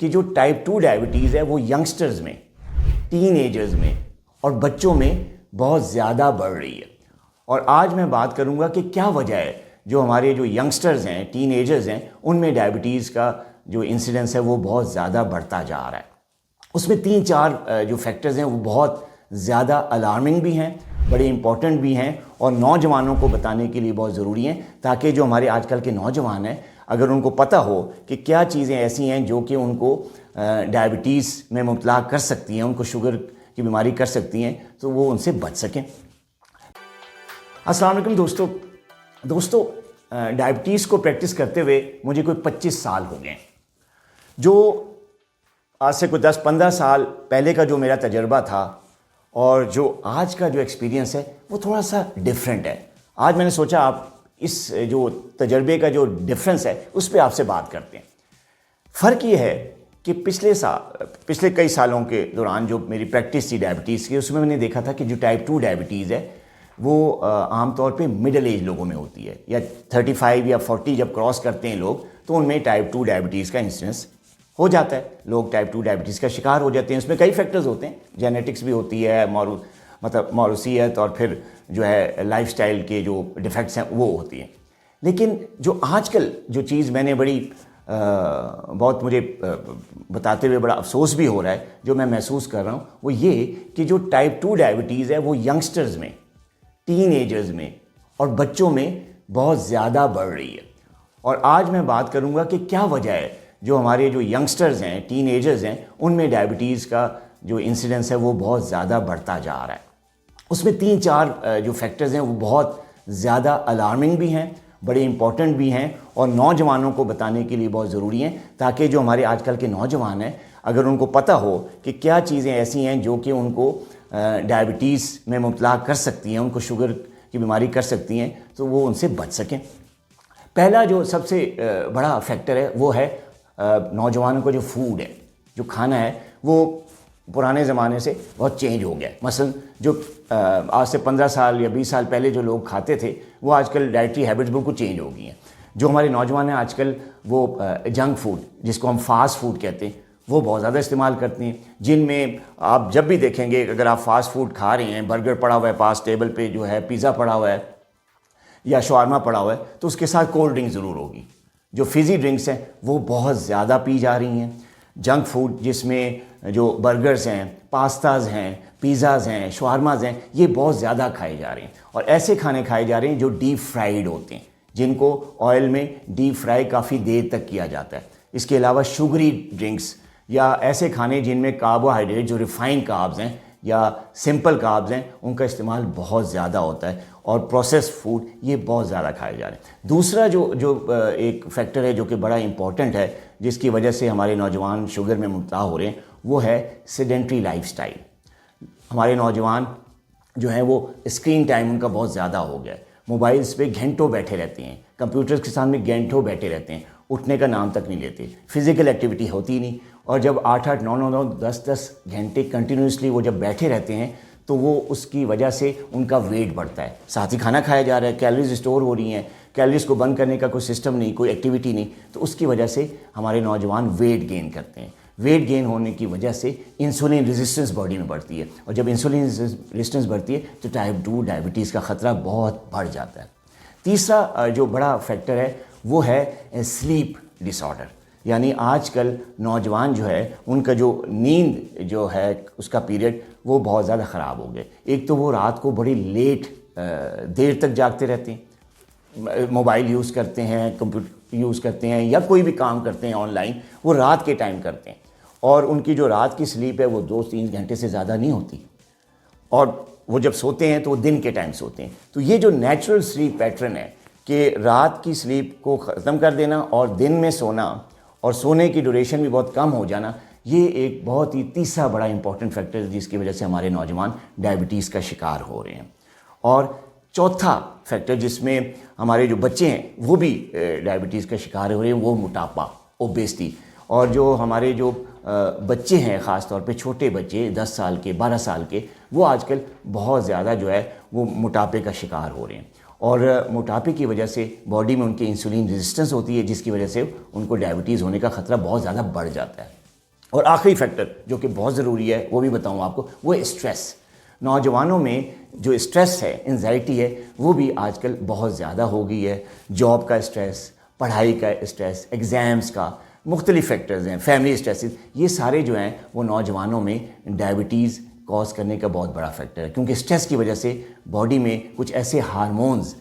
کہ جو type 2 diabetes ہے وہ ینگسٹرز میں، ٹین ایجرز میں اور بچوں میں بہت زیادہ بڑھ رہی ہے۔ اور آج میں بات کروں گا کہ کیا وجہ ہے جو ہمارے جو ینگسٹرز ہیں، ٹین ایجرز ہیں، ان میں ڈائبٹیز کا جو انسیڈنس ہے وہ بہت زیادہ بڑھتا جا رہا ہے۔ اس میں 3-4 جو فیکٹرز ہیں وہ بہت زیادہ الارمنگ بھی ہیں، بڑے امپورٹنٹ بھی ہیں اور نوجوانوں کو بتانے کے لیے بہت ضروری ہیں، تاکہ جو ہمارے آج کل کے نوجوان ہیں اگر ان کو پتہ ہو کہ کیا چیزیں ایسی ہیں جو کہ ان کو ڈائبٹیز میں مبتلا کر سکتی ہیں، ان کو شوگر کی بیماری کر سکتی ہیں، تو وہ ان سے بچ سکیں۔ السلام علیکم دوستو، ڈائبٹیز کو پریکٹس کرتے ہوئے مجھے کوئی 25 سال ہو گئے، جو آج سے کوئی 10-15 سال پہلے کا جو میرا تجربہ تھا اور جو آج کا جو ایکسپیرینس ہے وہ تھوڑا سا ڈیفرنٹ ہے۔ آج میں نے سوچا آپ اس جو تجربے کا جو ڈفرینس ہے اس پہ آپ سے بات کرتے ہیں۔ فرق یہ ہے کہ پچھلے کئی سالوں کے دوران جو میری پریکٹس تھی ڈائبٹیز کی، اس میں نے دیکھا تھا کہ جو ٹائپ 2 ڈائبٹیز ہے وہ عام طور پہ مڈل ایج لوگوں میں ہوتی ہے، یا 35 یا 40 جب کراس کرتے ہیں لوگ تو ان میں ٹائپ 2 ڈائبٹیز کا انسیڈنس ہو جاتا ہے، لوگ ٹائپ 2 ڈائبٹیز کا شکار ہو جاتے ہیں۔ اس میں کئی فیکٹرز ہوتے ہیں، جینیٹکس بھی ہوتی ہے، موروثیت، اور پھر جو ہے لائف سٹائل کے جو ڈیفیکٹس ہیں وہ ہوتی ہیں۔ لیکن جو آج کل جو چیز میں نے بہت مجھے بتاتے ہوئے بڑا افسوس بھی ہو رہا ہے، جو میں محسوس کر رہا ہوں، وہ یہ کہ جو ٹائپ 2 ڈائبٹیز ہے وہ ینگسٹرز میں، ٹین ایجرز میں اور بچوں میں بہت زیادہ بڑھ رہی ہے۔ اور آج میں بات کروں گا کہ کیا وجہ ہے جو ہمارے جو ینگسٹرز ہیں، ٹین ایجرز ہیں، ان میں ڈائبٹیز کا جو انسیڈنس ہے وہ بہت زیادہ بڑھتا جا رہا ہے۔ اس میں 3-4 جو فیکٹرز ہیں وہ بہت زیادہ الارمنگ بھی ہیں، بڑے امپورٹنٹ بھی ہیں اور نوجوانوں کو بتانے کے لیے بہت ضروری ہیں، تاکہ جو ہمارے آج کل کے نوجوان ہیں اگر ان کو پتہ ہو کہ کیا چیزیں ایسی ہیں جو کہ ان کو ڈائبٹیز میں مبتلا کر سکتی ہیں، ان کو شوگر کی بیماری کر سکتی ہیں، تو وہ ان سے بچ سکیں۔ پہلا جو سب سے بڑا فیکٹر ہے وہ ہے نوجوانوں کا جو فوڈ ہے، جو کھانا ہے، وہ پرانے زمانے سے بہت چینج ہو گیا ہے۔ مثلا جو آج سے 15 سال یا 20 سال پہلے جو لوگ کھاتے تھے وہ آج کل ڈائٹری ہیبٹس بالکل چینج ہو گئی ہیں۔ جو ہمارے نوجوان ہیں آج کل وہ جنک فوڈ، جس کو ہم فاسٹ فوڈ کہتے ہیں، وہ بہت زیادہ استعمال کرتے ہیں، جن میں آپ جب بھی دیکھیں گے اگر آپ فاسٹ فوڈ کھا رہے ہیں، برگر پڑا ہوا ہے پاس ٹیبل پہ، جو ہے پیزا پڑا ہوا ہے یا شاورما پڑا ہوا ہے، تو اس کے ساتھ کولڈ ڈرنک ضرور ہوگی۔ جو فزی ڈرنکس ہیں وہ بہت زیادہ پی جا رہی ہیں۔ جنک فوڈ جس میں جو برگرز ہیں، پاستاز ہیں، پیزاز ہیں، شاورماز ہیں، یہ بہت زیادہ کھائے جا رہے ہیں، اور ایسے کھانے کھائے جا رہے ہیں جو ڈیپ فرائیڈ ہوتے ہیں، جن کو آئل میں ڈیپ فرائی کافی دیر تک کیا جاتا ہے۔ اس کے علاوہ شوگری ڈرنکس یا ایسے کھانے جن میں کاربوہائیڈریٹ جو ریفائنڈ کاربز ہیں یا سمپل کاربز ہیں، ان کا استعمال بہت زیادہ ہوتا ہے، اور پروسیس فوڈ یہ بہت زیادہ کھائے جا رہے ہیں۔ دوسرا جو ایک فیکٹر ہے جو کہ بڑا امپورٹنٹ ہے، جس کی وجہ سے ہمارے نوجوان شوگر میں مبتلا ہو رہے ہیں، وہ ہے سیڈنٹری لائف سٹائل۔ ہمارے نوجوان جو ہیں وہ اسکرین ٹائم ان کا بہت زیادہ ہو گیا ہے، موبائلز پہ گھنٹوں بیٹھے رہتے ہیں، کمپیوٹرز کے سامنے گھنٹوں بیٹھے رہتے ہیں، اٹھنے کا نام تک نہیں لیتے، فزیکل ایکٹیویٹی ہوتی نہیں، اور جب 8-8, 9-9, 10-10 گھنٹے کنٹینیوسلی وہ جب بیٹھے رہتے ہیں تو وہ اس کی وجہ سے ان کا ویٹ بڑھتا ہے۔ ساتھ ہی کھانا کھایا جا رہا ہے، کیلریز اسٹور ہو رہی ہیں، کیلریز کو برن کرنے کا کوئی سسٹم نہیں، کوئی ایکٹیویٹی نہیں، تو اس کی وجہ سے ہمارے نوجوان ویٹ گین کرتے ہیں۔ ویٹ گین ہونے کی وجہ سے انسولین ریزسٹنس باڈی میں بڑھتی ہے، اور جب انسولین ریزسٹنس بڑھتی ہے تو ٹائپ 2 ڈائبٹیز کا خطرہ بہت بڑھ جاتا ہے۔ تیسرا جو بڑا فیکٹر ہے وہ ہے سلیپ ڈس آرڈر، یعنی آج کل نوجوان جو ہے ان کا جو نیند جو ہے اس کا پیریڈ وہ بہت زیادہ خراب ہو گئے۔ ایک تو وہ رات کو بڑی لیٹ دیر تک جاگتے رہتے ہیں، موبائل یوز کرتے ہیں، کمپیوٹر یوز کرتے ہیں، یا کوئی بھی کام کرتے ہیں آن لائن، وہ رات کے ٹائم کرتے ہیں، اور ان کی جو رات کی سلیپ ہے وہ 2-3 گھنٹے سے زیادہ نہیں ہوتی، اور وہ جب سوتے ہیں تو وہ دن کے ٹائم سوتے ہیں۔ تو یہ جو نیچرل سلیپ پیٹرن ہے کہ رات کی سلیپ کو ختم کر دینا اور دن میں سونا، اور سونے کی ڈیوریشن بھی بہت کم ہو جانا، یہ ایک بہت ہی تیسرا بڑا امپورٹنٹ فیکٹر ہے جس کی وجہ سے ہمارے نوجوان ڈائبٹیز کا شکار ہو رہے ہیں۔ اور چوتھا فیکٹر جس میں ہمارے جو بچے ہیں وہ بھی ڈائبٹیز کا شکار ہو رہے ہیں، وہ موٹاپا، اوبیسٹی۔ اور جو ہمارے جو بچے ہیں، خاص طور پہ چھوٹے بچے 10 سال کے، 12 سال کے، وہ آج کل بہت زیادہ جو ہے وہ موٹاپے کا شکار ہو رہے ہیں، اور موٹاپے کی وجہ سے باڈی میں ان کی انسولین ریزسٹنس ہوتی ہے، جس کی وجہ سے ان کو ڈائبٹیز ہونے کا خطرہ بہت زیادہ بڑھ جاتا ہے۔ اور آخری فیکٹر جو کہ بہت ضروری ہے وہ بھی بتاؤں آپ کو، وہ اسٹریس. نوجوانوں میں جو اسٹریس ہے، انزائٹی ہے، وہ بھی آج کل بہت زیادہ ہو گئی ہے. جاب کا اسٹریس، پڑھائی کا اسٹریس، ایگزامس کا، مختلف فیکٹرز ہیں، فیملی اسٹریسز، یہ سارے جو ہیں وہ نوجوانوں میں ڈائبٹیز کاز کرنے کا بہت بڑا فیکٹر ہے. کیونکہ اسٹریس کی وجہ سے باڈی میں کچھ ایسے ہارمونز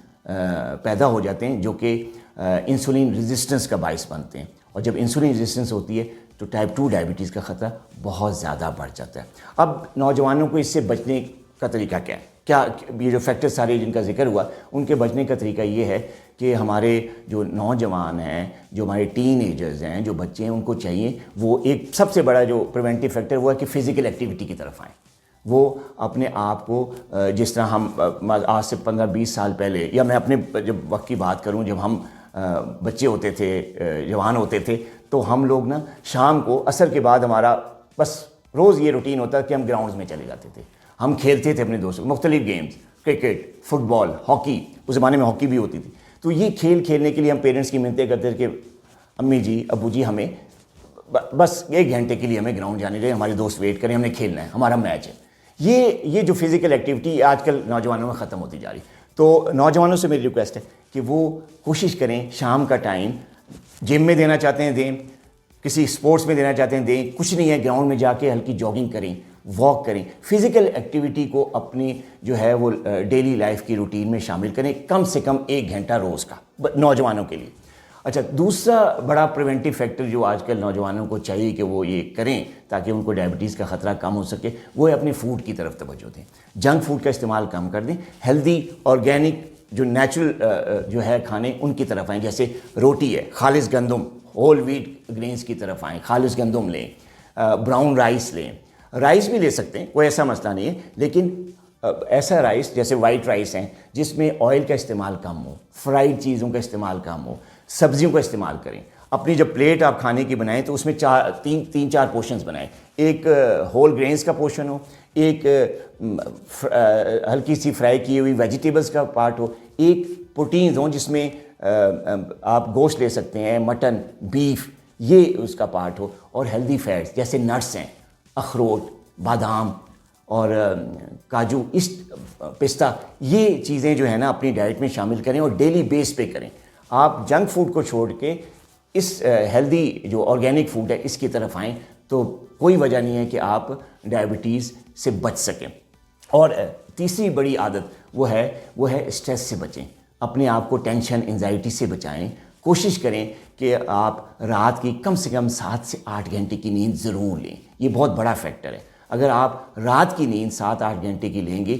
پیدا ہو جاتے ہیں جو کہ انسولین ریزسٹنس کا باعث بنتے ہیں، اور جب انسولین ریزسٹنس ہوتی ہے تو ٹائپ 2 ڈائبٹیز کا خطرہ بہت زیادہ بڑھ جاتا ہے. اب نوجوانوں کو اس سے بچنے کا طریقہ کیا ہے؟ کیا یہ جو فیکٹر سارے جن کا ذکر ہوا، ان کے بچنے کا طریقہ یہ ہے کہ ہمارے جو نوجوان ہیں، جو ہمارے ٹین ایجرز ہیں، جو بچے ہیں، ان کو چاہیے وہ ایک سب سے بڑا جو پریونٹیو فیکٹر وہ ہے کہ فزیکل ایکٹیویٹی کی طرف آئیں. وہ اپنے آپ کو جس طرح ہم آج سے 15-20 سال پہلے، یا میں اپنے جب وقت کی بات کروں، جب ہم بچے ہوتے تھے، جوان ہوتے تھے، تو ہم لوگ نا شام کو عصر کے بعد ہمارا بس روز یہ روٹین ہوتا کہ ہم گراؤنڈز میں چلے جاتے تھے. ہم کھیلتے تھے اپنے دوستوں، مختلف گیمز، کرکٹ، فٹ بال، ہاکی. اس زمانے میں ہاکی بھی ہوتی تھی. تو یہ کھیل کھیلنے کے لیے ہم پیرنٹس کی منتیں کرتے تھے کہ امی جی، ابو جی، ہمیں بس 1 گھنٹے کے لیے ہمیں گراؤنڈ جانے دیں، ہمارے دوست ویٹ کریں، ہم نے کھیلنا ہے، ہمارا میچ ہے. یہ جو فزیکل ایکٹیویٹی آج کل نوجوانوں میں ختم ہوتی جا رہی. تو نوجوانوں سے میری ریکویسٹ ہے کہ وہ کوشش کریں شام کا ٹائم جم میں دینا چاہتے ہیں دیں، کسی اسپورٹس میں دینا چاہتے ہیں دیں. کچھ نہیں ہے، گراؤنڈ میں جا کے ہلکی جاگنگ کریں، واک کریں. فزیکل ایکٹیویٹی کو اپنی جو ہے وہ ڈیلی لائف کی روٹین میں شامل کریں، کم سے کم 1 گھنٹہ روز کا نوجوانوں کے لیے. اچھا، دوسرا بڑا پریونٹیو فیکٹر جو آج کل نوجوانوں کو چاہیے کہ وہ یہ کریں تاکہ ان کو ڈائبٹیز کا خطرہ کم ہو سکے، وہ ہے اپنے فوڈ کی طرف توجہ دیں. جنک فوڈ کا استعمال کم کر دیں. ہیلدی، آرگینک جو نیچرل جو ہے کھانے، ان کی طرف آئیں. جیسے روٹی ہے، خالص گندم، ہول ویٹ گرینز کی طرف آئیں، خالص گندم لیں. براؤن رائس لیں. رائس بھی لے سکتے ہیں، کوئی ایسا مسئلہ نہیں ہے، لیکن ایسا رائس جیسے وائٹ رائس ہیں جس میں آئل کا استعمال کم ہو، فرائیڈ چیزوں کا استعمال کم ہو، سبزیوں کا استعمال کریں. اپنی جب پلیٹ آپ کھانے کی بنائیں تو اس میں 3-4 پورشنز بنائیں. ایک ہول گرینز کا پورشن ہو، ایک ہلکی سی فرائی کی ہوئی ویجیٹیبلز کا پارٹ ہو، ایک پروٹینز ہوں جس میں آپ گوشت لے سکتے ہیں، مٹن، بیف، یہ اس کا پارٹ ہو. اور ہیلدی فیٹس جیسے نٹس ہیں، اخروٹ، بادام اور کاجو، پستہ، یہ چیزیں جو ہے نا اپنی ڈائٹ میں شامل کریں اور ڈیلی بیس پہ کریں. آپ جنک فوڈ کو چھوڑ کے اس ہیلدی جو آرگینک فوڈ ہے اس کی طرف آئیں تو کوئی وجہ نہیں ہے کہ آپ ڈائبٹیز سے بچ سکیں. اور تیسری بڑی عادت وہ ہے اسٹریس سے بچیں. اپنے آپ کو ٹینشن، انزائٹی سے بچائیں. کوشش کریں کہ آپ رات کی کم سے کم 7 سے 8 گھنٹے کی نیند ضرور لیں. یہ بہت بڑا فیکٹر ہے. اگر آپ رات کی نیند 7-8 گھنٹے کی لیں گے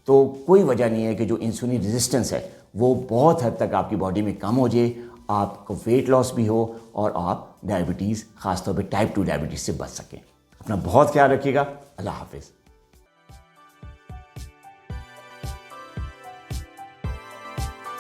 تو کوئی وجہ نہیں ہے کہ جو انسولین ریزسٹنس ہے وہ بہت حد تک آپ کی باڈی میں کم ہو جائے، آپ کو ویٹ لاس بھی ہو اور آپ ڈائبٹیز، خاص طور پہ ٹائپ 2 ڈائبٹیز سے بچ سکیں. اپنا بہت خیال رکھیے گا. اللہ حافظ.